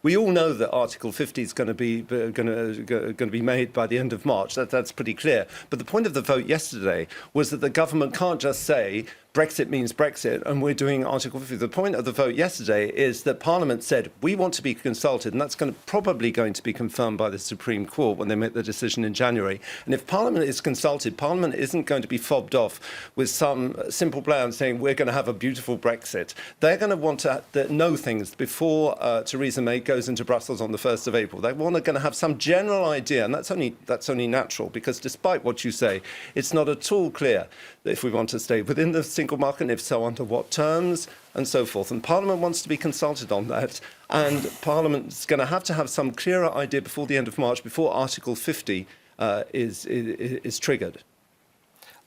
We all know that Article 50 is going to be made by the end of March. That's pretty clear. But the point of the vote yesterday was that the government can't just say Brexit means Brexit, and we're doing Article 50. The point of the vote yesterday is that Parliament said we want to be consulted, and that's probably going to be confirmed by the Supreme Court when they make the decision in January. And if Parliament is consulted, Parliament isn't going to be fobbed off with some simple plan saying we're going to have a beautiful Brexit. They're going to want to know things before Theresa May goes into Brussels on the 1st of April. They're going to have some general idea, and that's only natural, because despite what you say, it's not at all clear that if we want to stay within the single market, and if so, under what terms, and so forth. And Parliament wants to be consulted on that, and Parliament's going to have some clearer idea before the end of March, before Article 50 is triggered.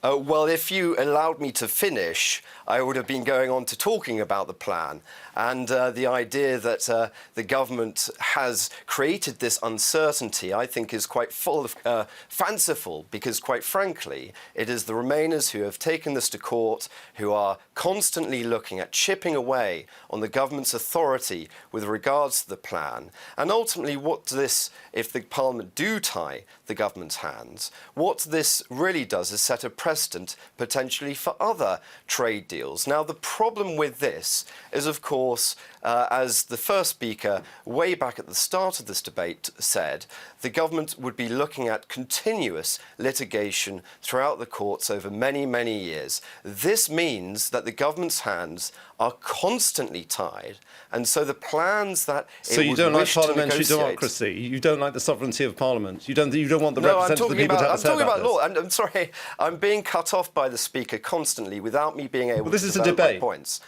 Well, if you allowed me to finish, I would have been going on to talking about the plan and the idea that the government has created this uncertainty, I think, is quite full of fanciful, because, quite frankly, it is the Remainers who have taken this to court, who are constantly looking at chipping away on the government's authority with regards to the plan. And ultimately, what this, if the Parliament do tie the government's hands, what this really does is set a precedent potentially for other trade deals. Now, the problem with this is, of course, as the first speaker way back at the start of this debate said, the government would be looking at continuous litigation throughout the courts over many, many years. This means that the government's hands are constantly tied, and so the plans that so you don't like parliamentary democracy, you don't like the sovereignty of Parliament, you don't want the representatives of the people to have a say about this. Law. I'm sorry, I'm being cut off by the speaker constantly without me being able to this is develop a debate. my points.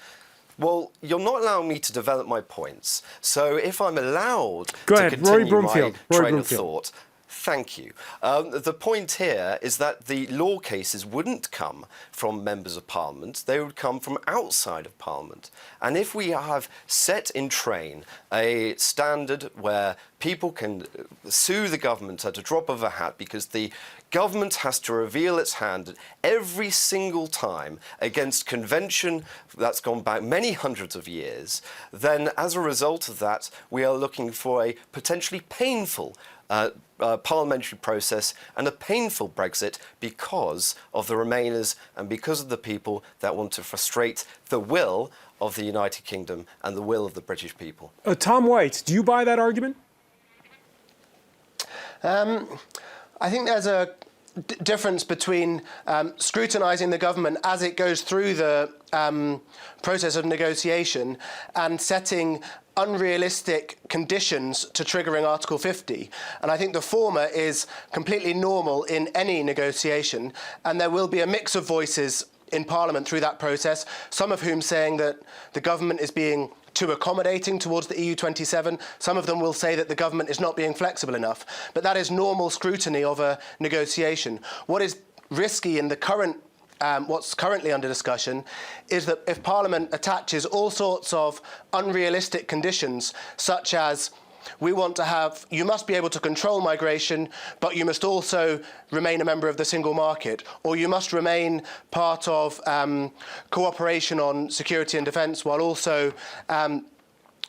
Well, you're not allowing me to develop my points. So if I'm allowed to continue my train of thought, thank you. The point here is that the law cases wouldn't come from members of Parliament, they would come from outside of Parliament. And if we have set in train a standard where people can sue the government at a drop of a hat because the government has to reveal its hand every single time against convention that's gone back many hundreds of years, then as a result of that, we are looking for a potentially painful parliamentary process and a painful Brexit because of the Remainers and because of the people that want to frustrate the will of the United Kingdom and the will of the British people. Tom White, do you buy that argument? I think there's a difference between scrutinising the government as it goes through the process of negotiation and setting unrealistic conditions to triggering Article 50. And I think the former is completely normal in any negotiation, and there will be a mix of voices in Parliament through that process, some of whom saying that the government is being too accommodating towards the EU27. Some of them will say that the government is not being flexible enough. But that is normal scrutiny of a negotiation. What is risky in the current what's currently under discussion is that if Parliament attaches all sorts of unrealistic conditions, such as you must be able to control migration, but you must also remain a member of the single market, or you must remain part of cooperation on security and defence while also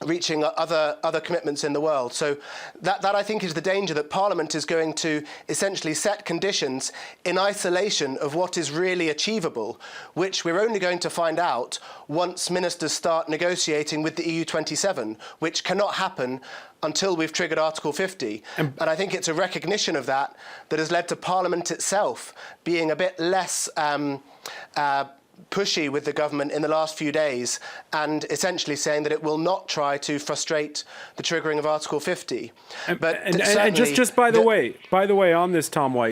reaching other commitments in the world. So that I think is the danger, that Parliament is going to essentially set conditions in isolation of what is really achievable, which we're only going to find out once ministers start negotiating with the EU27, which cannot happen until we've triggered Article 50. And I think it's a recognition of that has led to Parliament itself being a bit less pushy with the government in the last few days, and essentially saying that it will not try to frustrate the triggering of Article 50. But just by the way, on this, Tom White,